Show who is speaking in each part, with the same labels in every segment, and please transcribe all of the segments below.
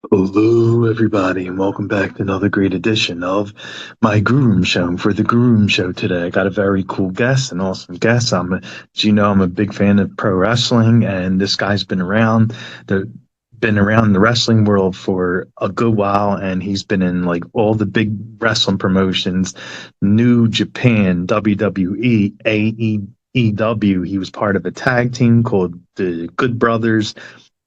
Speaker 1: Hello, everybody, and welcome back to another great edition of my Grue Rume Show. And for the Grue Rume Show today, I got a very cool guest, an awesome guest. As you know, I'm a big fan of pro wrestling, and this guy's been around the wrestling world for a good while, and he's been in like all the big wrestling promotions, New Japan, WWE, AEW. He was part of a tag team called the Good Brothers,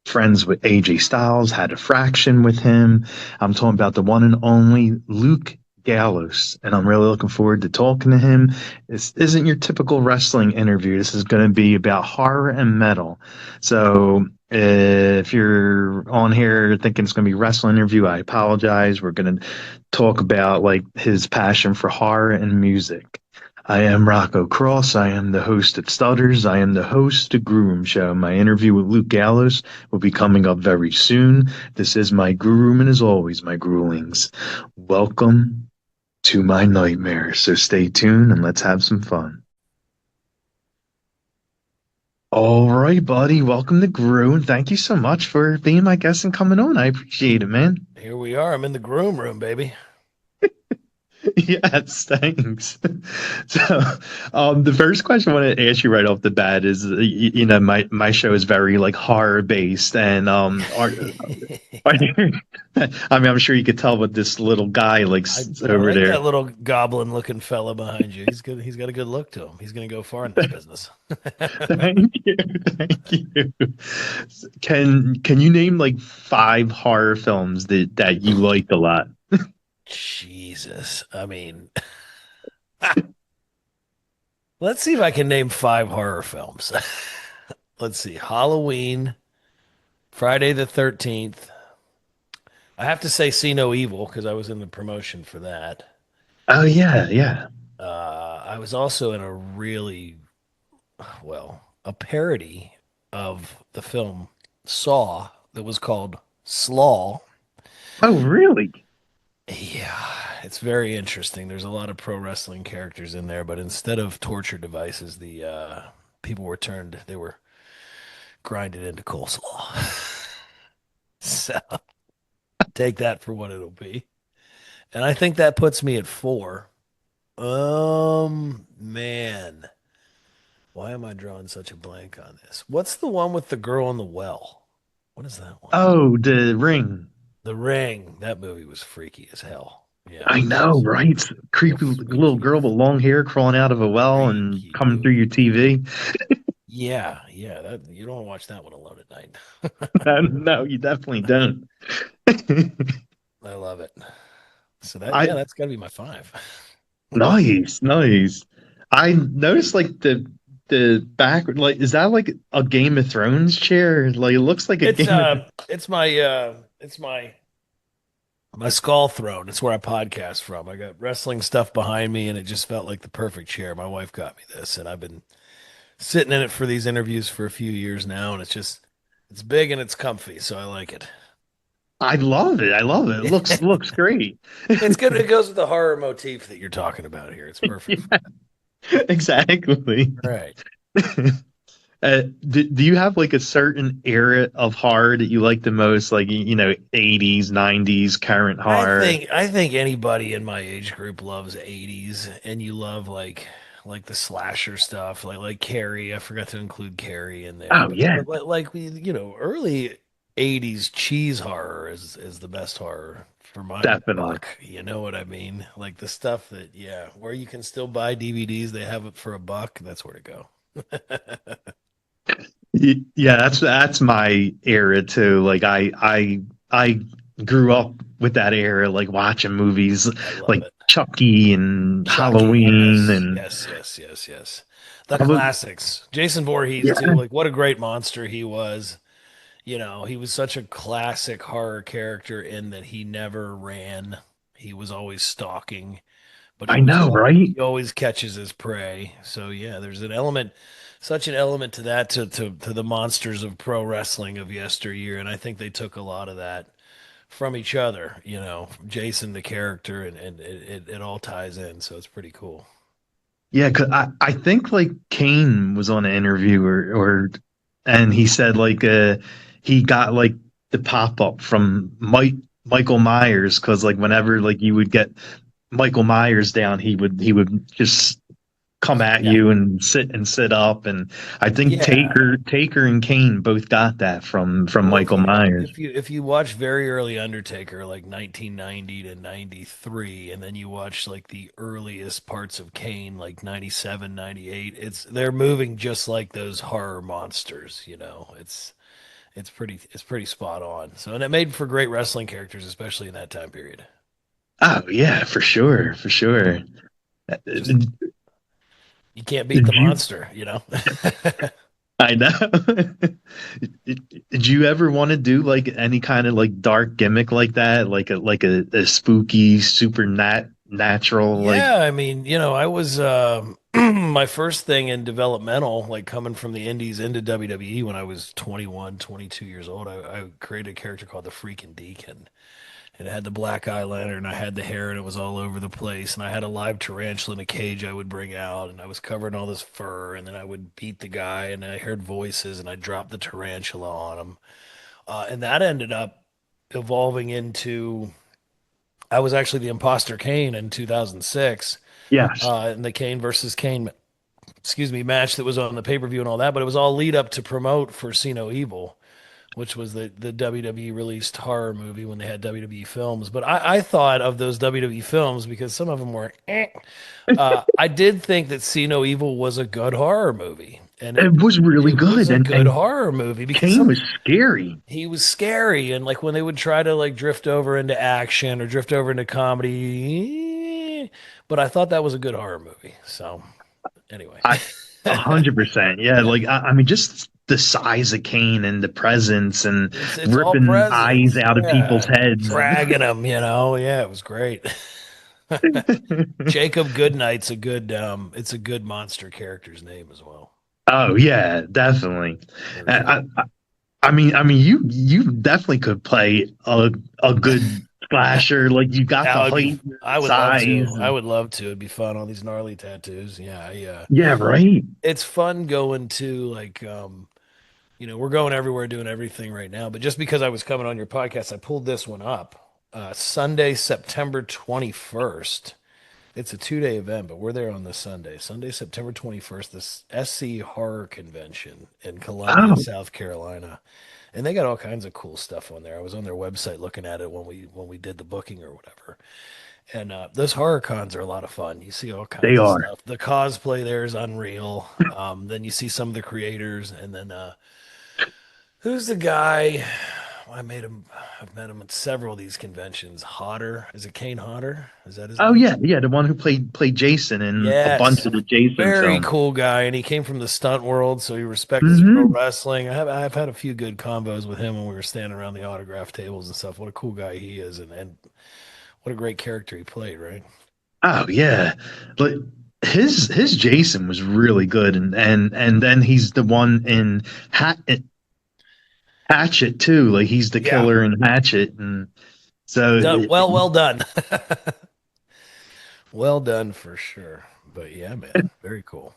Speaker 1: friends with AJ Styles, had a fraction with him. I'm talking about the one and only Luke Gallows, and I'm really looking forward to talking to him. This isn't your typical wrestling interview. This is going to be about horror and metal. So if you're on here thinking it's going to be a wrestling interview, I apologize. We're going to talk about like his passion for horror and music. I am Rocco Cross. I am the host of Stutters. I am the host of Grue Rume Show. My interview with Luke Gallows will be coming up very soon. This is my Grue Rume, and as always, my Gruelings. Welcome to my nightmare. So stay tuned and let's have some fun. All right, buddy. Welcome to Grue, and thank you so much for being my guest and coming on. I appreciate it, man.
Speaker 2: Here we are. I'm in the groom room, baby.
Speaker 1: Yes, thanks. So, the first question I want to ask you right off the bat is, my show is very like horror based, and I mean, I'm sure you could tell what this little guy
Speaker 2: I,
Speaker 1: likes
Speaker 2: I
Speaker 1: over
Speaker 2: like
Speaker 1: there.
Speaker 2: that little goblin-looking fella behind you. He's good. He's got a good look to him. He's going to go far in this business.
Speaker 1: Thank you, thank you. Can you name like five horror films that you liked a lot?
Speaker 2: Jesus. I mean, let's see if I can name five horror films. Let's see. Halloween, Friday the 13th. I have to say See No Evil because I was in the promotion for that.
Speaker 1: Oh yeah, yeah.
Speaker 2: I was also in a parody of the film Saw that was called Slaw.
Speaker 1: Oh really?
Speaker 2: Yeah, it's very interesting. There's a lot of pro wrestling characters in there, but instead of torture devices, the people they were grinded into coleslaw. So take that for what it'll be. And I think that puts me at four. Man, why am I drawing such a blank on this? What's the one with the girl in the well? What is that one?
Speaker 1: Oh, The Ring.
Speaker 2: The Ring. That movie was freaky as hell. Yeah,
Speaker 1: I
Speaker 2: that
Speaker 1: know,
Speaker 2: was
Speaker 1: right?
Speaker 2: real
Speaker 1: Creepy little
Speaker 2: freaky.
Speaker 1: girl with long hair crawling out of a well and
Speaker 2: Freaky,
Speaker 1: coming through
Speaker 2: dude.
Speaker 1: your TV.
Speaker 2: Yeah, yeah. That you don't want to watch that one alone at night.
Speaker 1: No, you definitely don't.
Speaker 2: I love it. So that
Speaker 1: I
Speaker 2: yeah, that's got to be my five.
Speaker 1: Nice, nice. I noticed like the back, like, is that like a Game of Thrones chair? Like it looks like a
Speaker 2: It's
Speaker 1: Game of.
Speaker 2: my skull throne. It's where I podcast from. I got wrestling stuff behind me, and it just felt like the perfect chair. My wife got me this, and I've been sitting in it for these interviews for a few years now, and it's big and it's comfy, so I like it.
Speaker 1: I love it. I love it. It looks great.
Speaker 2: It's good. It goes with the horror motif that you're talking about here. It's perfect.
Speaker 1: Yeah, exactly.
Speaker 2: Right.
Speaker 1: Do you have like a certain era of horror that you like the most, like 80s, 90s, current horror?
Speaker 2: I think anybody in my age group loves 80s and you love like the slasher stuff, like Carrie. I forgot to include Carrie in there.
Speaker 1: Oh
Speaker 2: But
Speaker 1: yeah,
Speaker 2: early 80s cheese horror is the best horror for my
Speaker 1: definitely.
Speaker 2: buck. You know what I mean? Like the stuff that yeah, where you can still buy DVDs, they have it for a buck. That's where to go.
Speaker 1: Yeah, that's my era too. Like I grew up with that era, like watching movies
Speaker 2: I love
Speaker 1: like
Speaker 2: it.
Speaker 1: Chucky and
Speaker 2: Chucky,
Speaker 1: Halloween
Speaker 2: yes,
Speaker 1: and
Speaker 2: yes, yes, yes, yes. The
Speaker 1: I would,
Speaker 2: classics. Jason Voorhees
Speaker 1: yeah,
Speaker 2: too. Like what a great monster he was. He was such a classic horror character in that he never ran. He was always stalking, but
Speaker 1: I know, right?
Speaker 2: he always catches his prey. So yeah, there's such an element to that to the monsters of pro wrestling of yesteryear, and I think they took a lot of that from each other. Jason the character, and it all ties in, so it's pretty cool.
Speaker 1: Yeah, 'cause I think like Kane was on an interview or and he said like he got like the pop up from Michael Myers, because like whenever like you would get Michael Myers down, he would just come at
Speaker 2: Yeah.
Speaker 1: you and sit up. And I think
Speaker 2: Yeah.
Speaker 1: Taker and Kane both got that from
Speaker 2: Well,
Speaker 1: Michael Myers.
Speaker 2: if you watch very early Undertaker, like 1990 to 93, and then you watch like the earliest parts of Kane, like 97, 98, they're moving just like those horror monsters, you know. It's pretty spot on. So, and it made for great wrestling characters, especially in that time period.
Speaker 1: Oh yeah, for sure, for sure.
Speaker 2: Just
Speaker 1: Did
Speaker 2: you can't beat the
Speaker 1: you?
Speaker 2: monster, you know.
Speaker 1: I know. Did you ever want to do like any kind of like dark gimmick like that, like a spooky, natural like?
Speaker 2: Yeah, I mean, you know, I was my first thing in developmental, like coming from the indies into WWE when I was 21, 22 years old. I created a character called the Freaking Deacon. And it had the black eyeliner and I had the hair and it was all over the place. And I had a live tarantula in a cage I would bring out and I was covered in all this fur. And then I would beat the guy and I heard voices and I dropped the tarantula on him. And that ended up evolving into I was actually the imposter Kane in 2006
Speaker 1: Yes.
Speaker 2: in the Kane versus Kane, excuse me, match that was on the pay per view and all that. But it was all lead up to promote for See No Evil, which was the WWE released horror movie when they had WWE films. But I thought of those WWE films because some of them were. Eh. I did think that See No Evil was a good horror movie, and
Speaker 1: It was really
Speaker 2: it was
Speaker 1: good,
Speaker 2: a good
Speaker 1: and
Speaker 2: horror movie because
Speaker 1: Kane was scary.
Speaker 2: he was scary, and like when they would try to like drift over into action or drift over into comedy, but I thought that was a good horror movie. So anyway.
Speaker 1: I 100%. Yeah, like I mean, just the size of Kane and the presence and
Speaker 2: It's all
Speaker 1: ripping eyes
Speaker 2: presents,
Speaker 1: out of people's
Speaker 2: yeah.
Speaker 1: heads.
Speaker 2: Dragging them, you know. Yeah, it was great. Jacob Goodnight's a good it's a good monster character's name as well.
Speaker 1: Oh yeah, definitely.
Speaker 2: Very cool.
Speaker 1: I mean, you definitely could play a good slasher. Like you got the
Speaker 2: That would be
Speaker 1: height,
Speaker 2: I would love to.
Speaker 1: size.
Speaker 2: I would love to. It'd be fun, all these gnarly tattoos. Yeah, yeah.
Speaker 1: Yeah, right.
Speaker 2: It's fun going to like you know, we're going everywhere doing everything right now, but just because I was coming on your podcast, I pulled this one up. Sunday, September 21st. It's a 2 day event, but we're there on the Sunday. Sunday, September 21st, this SC Horror Convention in Columbia,
Speaker 1: Oh,
Speaker 2: South Carolina. And they got all kinds of cool stuff on there. I was on their website looking at it when we did the booking or whatever. And those horror cons are a lot of fun. You see all
Speaker 1: they
Speaker 2: kinds of
Speaker 1: are.
Speaker 2: stuff. The cosplay there is unreal. Then you see some of the creators, and then who's the guy? I made him. I've met him at several of these conventions. Hodder, is it Kane Hodder? Is that his
Speaker 1: Oh
Speaker 2: name?
Speaker 1: yeah, yeah, the one who played Jason in a bunch
Speaker 2: Yes,
Speaker 1: of the Jason
Speaker 2: very
Speaker 1: films.
Speaker 2: cool guy, and he came from the stunt world, so he respects pro
Speaker 1: Hmm.
Speaker 2: wrestling. I've had a few good combos with him when we were standing around the autograph tables and stuff. What a cool guy he is, and what a great character he played, right?
Speaker 1: Oh yeah, like his Jason was really good, and then he's the one in Hatchet too. Like he's the
Speaker 2: Yeah,
Speaker 1: killer in Hatchet, and so
Speaker 2: done. Well done. Well done for sure. But yeah, man, very cool.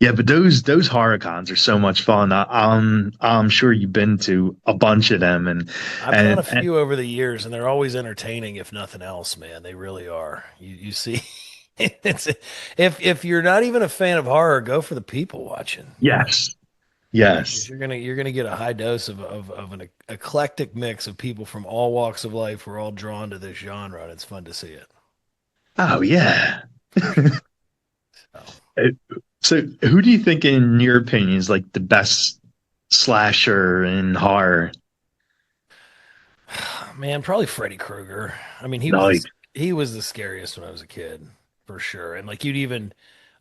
Speaker 1: yeah. But those horror cons are so much fun. I'm sure you've been to a bunch of them,
Speaker 2: I've done a
Speaker 1: and
Speaker 2: few over the years, and they're always entertaining, if nothing else, man. They really are. You see, it's if you're not even a fan of horror, go for the people watching. You know,
Speaker 1: yes,
Speaker 2: because
Speaker 1: yes.
Speaker 2: you're gonna get a high dose of an eclectic mix of people from all walks of life. We're all drawn to this genre, and it's fun to see it
Speaker 1: Oh yeah.
Speaker 2: for sure. So,
Speaker 1: So, who do you think, in your opinion, is like the best slasher in horror?
Speaker 2: man, probably Freddy Krueger. I mean,
Speaker 1: Like,
Speaker 2: he was the scariest when I was a kid, for sure. And like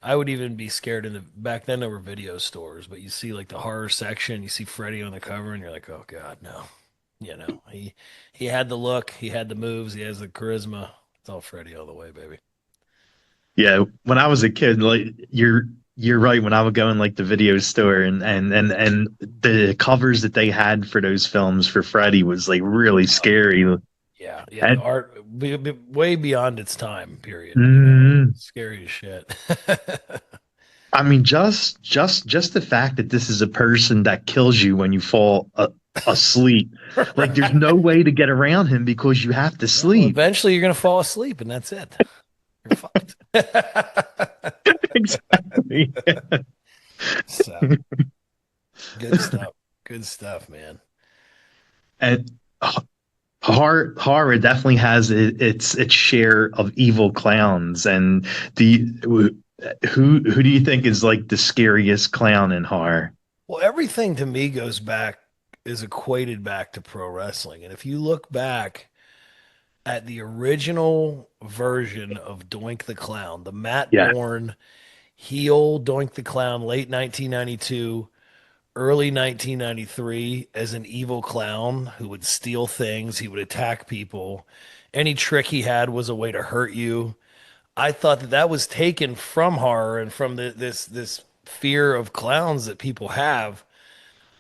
Speaker 2: I would even be scared in the back then there were video stores, but you see like the horror section, you see Freddy on the cover, and you're like, oh God, no. You know, he had the look, he had the moves, he has the charisma. It's all Freddy all the way, baby.
Speaker 1: yeah, when I was a kid, like you're right. When I would go in like the video store, and the covers that they had for those films for Freddy was like really
Speaker 2: Oh yeah.
Speaker 1: scary.
Speaker 2: Yeah, yeah, the
Speaker 1: And
Speaker 2: art way beyond its time period, you know.
Speaker 1: mm,
Speaker 2: Scary as shit.
Speaker 1: I mean, just the fact that this is a person that kills you when you fall asleep. Like there's
Speaker 2: Right.
Speaker 1: no way to get around him because you have to
Speaker 2: No,
Speaker 1: sleep.
Speaker 2: eventually you're gonna fall asleep, and that's it. You're fucked.
Speaker 1: Exactly.
Speaker 2: So good stuff. Good stuff, man.
Speaker 1: And horror definitely has its share of evil clowns. And the who do you think is like the scariest clown in horror?
Speaker 2: Well, everything to me goes back is equated back to pro wrestling. And if you look back at the original version of Doink the Clown, the Matt
Speaker 1: Yeah,
Speaker 2: Bourne heel Doink the Clown, late 1992, early 1993, as an evil clown who would steal things, he would attack people. Any trick he had was a way to hurt you. I thought that that was taken from horror and from this fear of clowns that people have.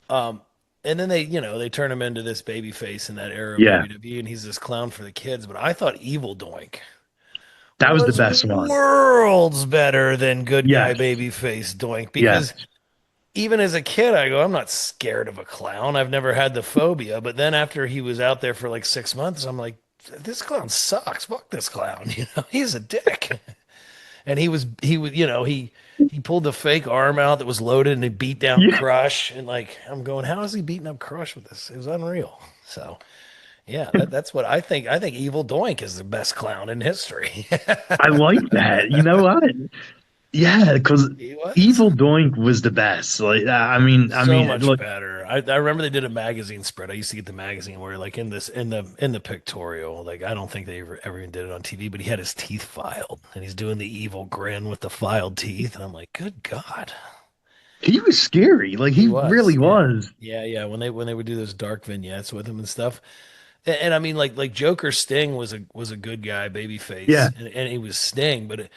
Speaker 2: Um, and then they turn him into this baby face in that era of
Speaker 1: yeah,
Speaker 2: WWE, and he's this clown for the kids. But I thought Evil Doink
Speaker 1: that was the
Speaker 2: was
Speaker 1: best one.
Speaker 2: worlds better than good guy
Speaker 1: Yes,
Speaker 2: baby face Doink,
Speaker 1: yes.
Speaker 2: because even as a kid, I go, I'm not scared of a clown. I've never had the phobia. But then after he was out there for like 6 months, I'm like, this clown sucks. Fuck this clown. He's a dick. And he was he pulled the fake arm out that was loaded and he beat down
Speaker 1: Yeah,
Speaker 2: Crush, and like I'm going, how is he beating up Crush with this? It was unreal. So yeah, that's what I think. I think Evil Doink is the best clown in history.
Speaker 1: I like that. You know what? Yeah, because
Speaker 2: He was
Speaker 1: Evil Doink was the best. Like,
Speaker 2: so much
Speaker 1: look,
Speaker 2: better. I remember they did a magazine spread. I used to get the magazine where like in the pictorial, like I don't think they ever even did it on TV, but he had his teeth filed and he's doing the evil grin with the filed teeth, and I'm like, good God.
Speaker 1: he was scary. Like,
Speaker 2: He
Speaker 1: he
Speaker 2: was,
Speaker 1: really
Speaker 2: yeah,
Speaker 1: was.
Speaker 2: yeah. When they would do those dark vignettes with him and stuff, and I mean, like Joker Sting was a good guy,
Speaker 1: Yeah.
Speaker 2: babyface, and he was Sting. But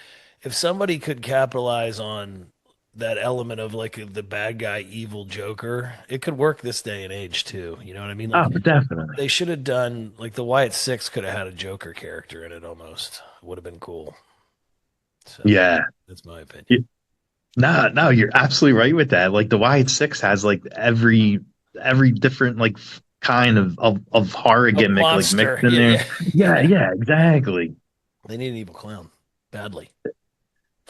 Speaker 2: if somebody could capitalize on that element of like the bad guy, evil Joker, it could work this day and age too. You know what I mean?
Speaker 1: Oh,
Speaker 2: Like
Speaker 1: definitely.
Speaker 2: they should have done like the Wyatt Six could have had a Joker character in it almost. Would have been cool. So
Speaker 1: Yeah.
Speaker 2: that's my opinion.
Speaker 1: Y- No, no, you're absolutely right with that. Like the Y6 has like every different like kind of horror
Speaker 2: A
Speaker 1: gimmick like mixed
Speaker 2: monster.
Speaker 1: in
Speaker 2: Yeah,
Speaker 1: there.
Speaker 2: yeah,
Speaker 1: Yeah,
Speaker 2: yeah.
Speaker 1: yeah, exactly.
Speaker 2: They need an evil clown badly.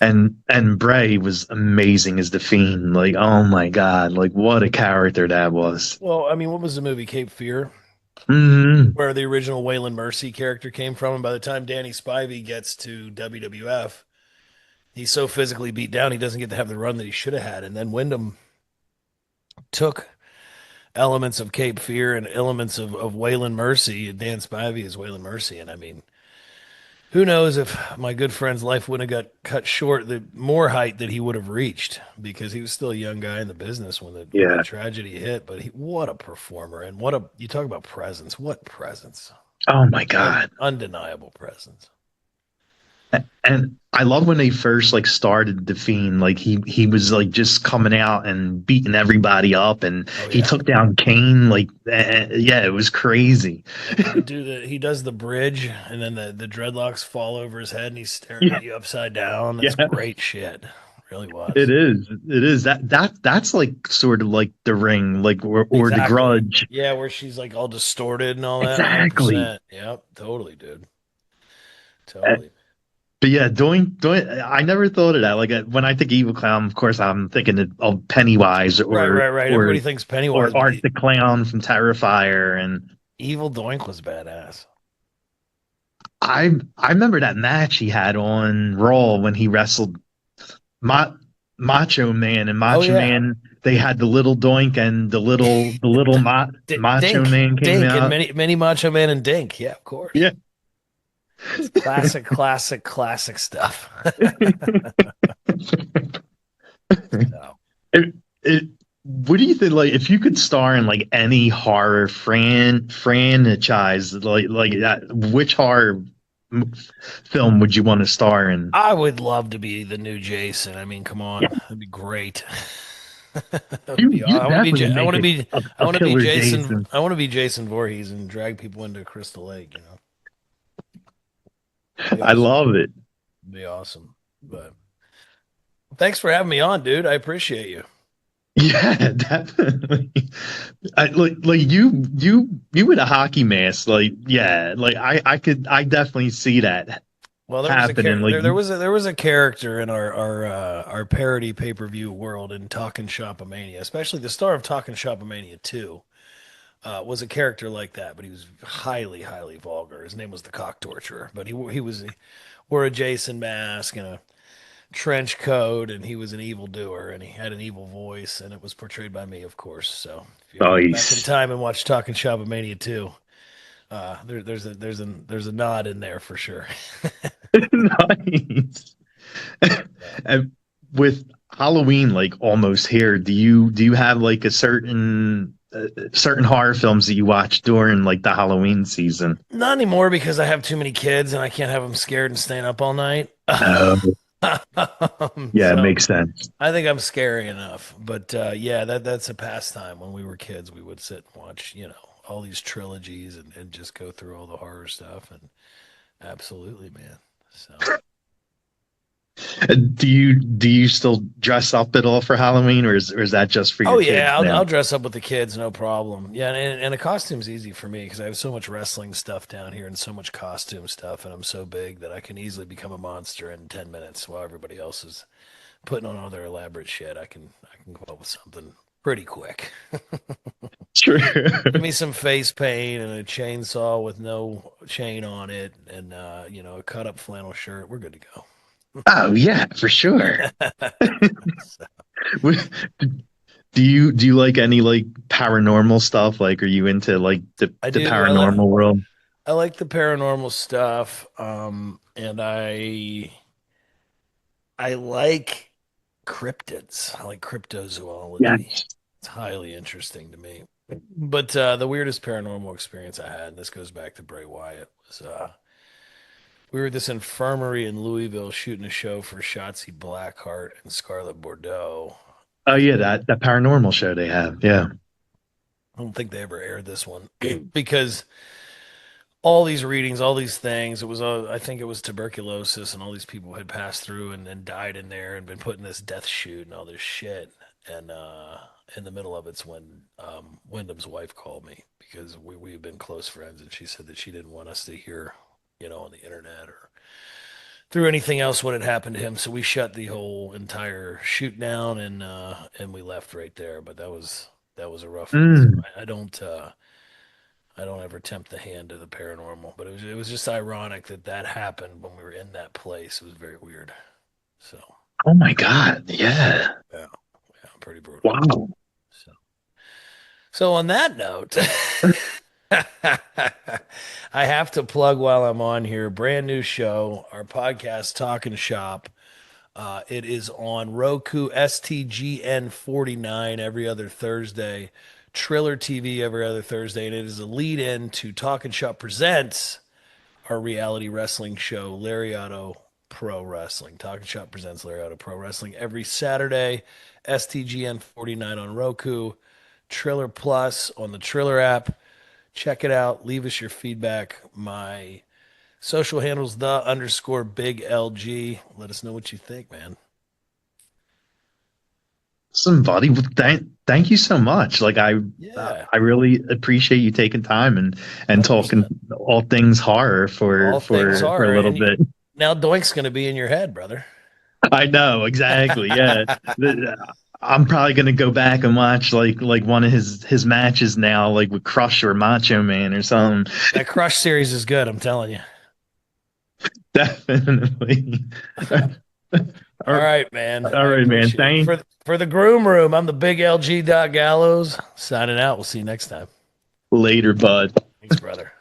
Speaker 1: And Bray was amazing as the Fiend. Like, oh my God, like what a character that was.
Speaker 2: Well, I mean, what was the movie Cape Fear,
Speaker 1: Hmm.
Speaker 2: where the original Waylon Mercy character came from? And by the time Danny Spivey gets to WWF, he's so physically beat down, he doesn't get to have the run that he should have had. And then Wyndham took elements of Cape Fear and elements of Waylon Mercy, and Dan Spivey is Waylon Mercy. And I mean, who knows if my good friend's life wouldn't have got cut short, the more height that he would have reached, because he was still a young guy in the business when
Speaker 1: Yeah.
Speaker 2: that tragedy hit. But what a performer, and what a you talk about presence, what presence,
Speaker 1: Oh my God.
Speaker 2: undeniable presence.
Speaker 1: And I love when they first like started the Fiend. Like he was like just coming out and beating everybody up, and
Speaker 2: Oh
Speaker 1: he
Speaker 2: yeah,
Speaker 1: took down Kane. Like, yeah, it was crazy.
Speaker 2: and he does the bridge, and then the dreadlocks fall over his head, and he's staring
Speaker 1: Yeah,
Speaker 2: at you upside down. It's
Speaker 1: yeah.
Speaker 2: great shit, really
Speaker 1: It
Speaker 2: was.
Speaker 1: is. It is that's like sort of like the Ring, like or the
Speaker 2: Exactly.
Speaker 1: Grudge.
Speaker 2: Yeah, where she's like all distorted and all that.
Speaker 1: Exactly.
Speaker 2: 100%. Yep, totally, dude.
Speaker 1: Uh,
Speaker 2: Totally.
Speaker 1: But yeah, doing. I never thought of that. Like when I think Evil Clown, of course, I'm thinking of Pennywise
Speaker 2: Right, right, right.
Speaker 1: or
Speaker 2: Everybody thinks Pennywise, but
Speaker 1: Art the Clown from Terrifier, and
Speaker 2: Evil Doink was badass.
Speaker 1: I remember that match he had on Raw when he wrestled Ma- Macho Man and
Speaker 2: Oh
Speaker 1: Macho
Speaker 2: yeah,
Speaker 1: Man. They had the little Doink and the little Macho
Speaker 2: Dink,
Speaker 1: Man came
Speaker 2: Dink, and
Speaker 1: out.
Speaker 2: many Macho Man and Dink. Yeah, of course.
Speaker 1: Yeah.
Speaker 2: It's classic, classic, classic stuff. So,
Speaker 1: it, it, what do you think? Like, if you could star in like any horror franchise, like that, which m- film would you want to star in?
Speaker 2: I would love to be the new Jason. I mean, come on, that'd be great. That would
Speaker 1: You
Speaker 2: be.
Speaker 1: you
Speaker 2: I want to be.
Speaker 1: definitely
Speaker 2: I
Speaker 1: make
Speaker 2: want to be. I
Speaker 1: a
Speaker 2: want to be
Speaker 1: killer
Speaker 2: Jason.
Speaker 1: Jason.
Speaker 2: I want to be Jason Voorhees and drag people into Crystal Lake. Be
Speaker 1: I
Speaker 2: awesome.
Speaker 1: love it.
Speaker 2: Be awesome. But thanks for having me on, dude. I appreciate you.
Speaker 1: Yeah, definitely. Like you with a hockey mask, like yeah, like I definitely see that
Speaker 2: Well, there was a
Speaker 1: happening. Like
Speaker 2: there was a character in our parody pay per view world in Talkin' Shopomania, especially the star of Talkin' Shopomania 2, was a character like that, but he was highly vulgar. His name was the Cock Torturer, but he wore a Jason mask and a trench coat, and he was an evil doer, and he had an evil voice, and it was portrayed by me, of course. So if you ever go back in
Speaker 1: nice,
Speaker 2: time and watch Talkin' Shopomania 2, there's a nod in there for sure.
Speaker 1: nice.
Speaker 2: Yeah.
Speaker 1: And with Halloween like almost here, do you have like a certain horror films that you watch during like the Halloween season?
Speaker 2: Not anymore because I have too many kids and I can't have them scared and staying up all night.
Speaker 1: Oh, yeah, it
Speaker 2: So
Speaker 1: makes sense.
Speaker 2: I think I'm scary enough. But yeah, that's a pastime. When we were kids, we would sit and watch, all these trilogies and just go through all the horror stuff. And absolutely, man. So.
Speaker 1: Do you still dress up at all for Halloween, or is that just for
Speaker 2: Oh
Speaker 1: your
Speaker 2: yeah,
Speaker 1: kids
Speaker 2: I'll
Speaker 1: now?
Speaker 2: dress up with the kids, no problem. Yeah, and a costume's easy for me because I have so much wrestling stuff down here and so much costume stuff, and I'm so big that I can easily become a monster in 10 minutes while everybody else is putting on all their elaborate shit. I can come up with something pretty quick.
Speaker 1: Sure.
Speaker 2: Give me some face paint and a chainsaw with no chain on it, and a cut up flannel shirt. We're good to
Speaker 1: Oh yeah, for sure.
Speaker 2: go. So,
Speaker 1: Do you like any like paranormal stuff? Like, are you into like
Speaker 2: I
Speaker 1: the
Speaker 2: do.
Speaker 1: paranormal world?
Speaker 2: I like the paranormal stuff, and I like cryptids. I like cryptozoology.
Speaker 1: Yes.
Speaker 2: It's highly interesting to me. But the weirdest paranormal experience I had, and this goes back to Bray Wyatt, was we were at this infirmary in Louisville shooting a show for Shotzi Blackheart and Scarlett Bordeaux.
Speaker 1: Oh yeah, that paranormal show they have. Yeah.
Speaker 2: I don't think they ever aired this one because all these readings, all these things. It was, I think it was tuberculosis, and all these people had passed through and died in there and been put in this death chute and all this shit. And in the middle of it's when Wyndham's wife called me because we had been close friends, and she said that she didn't want us to hear, on the internet or through anything else what had happened to him. So we shut the whole entire shoot down and we left right there. But that was a rough one. So
Speaker 1: Mm.
Speaker 2: I don't ever tempt the hand of the paranormal, but it was just ironic that that happened when we were in that place. It was very weird. So
Speaker 1: Oh my God. Yeah.
Speaker 2: yeah, yeah, pretty brutal.
Speaker 1: Wow.
Speaker 2: So on that note, I have to plug while I'm on here, brand new show, our podcast Talking Shop. It is on Roku, STGN 49 every other Thursday, Triller TV every other Thursday, and it is a lead in to Talking Shop Presents, our reality wrestling show, Lariato Pro Wrestling. Talking Shop presents Lariato Pro Wrestling every Saturday, STGN 49 on Roku, Triller Plus on the Triller app. Check it out. Leave us your feedback. My social handles the underscore big LG. Let us know what you think, man.
Speaker 1: Somebody, thank you so much. Like
Speaker 2: Yeah,
Speaker 1: I really appreciate you taking time and talking
Speaker 2: 100%.
Speaker 1: all things horror
Speaker 2: All things
Speaker 1: for a
Speaker 2: are.
Speaker 1: little
Speaker 2: And
Speaker 1: bit.
Speaker 2: now Doink's going to be in your head, brother.
Speaker 1: I know exactly. Yeah. I'm probably gonna go back and watch like one of his matches now, like with Crush or Macho Man or something.
Speaker 2: That Crush series is good, I'm telling you.
Speaker 1: Definitely.
Speaker 2: All
Speaker 1: All
Speaker 2: right, man.
Speaker 1: all
Speaker 2: I
Speaker 1: right, man.
Speaker 2: appreciate it.
Speaker 1: Thank
Speaker 2: For the Groom Room, I'm the big LG Doc Gallows. Signing out. We'll see you next time.
Speaker 1: later, bud.
Speaker 2: Thanks, brother.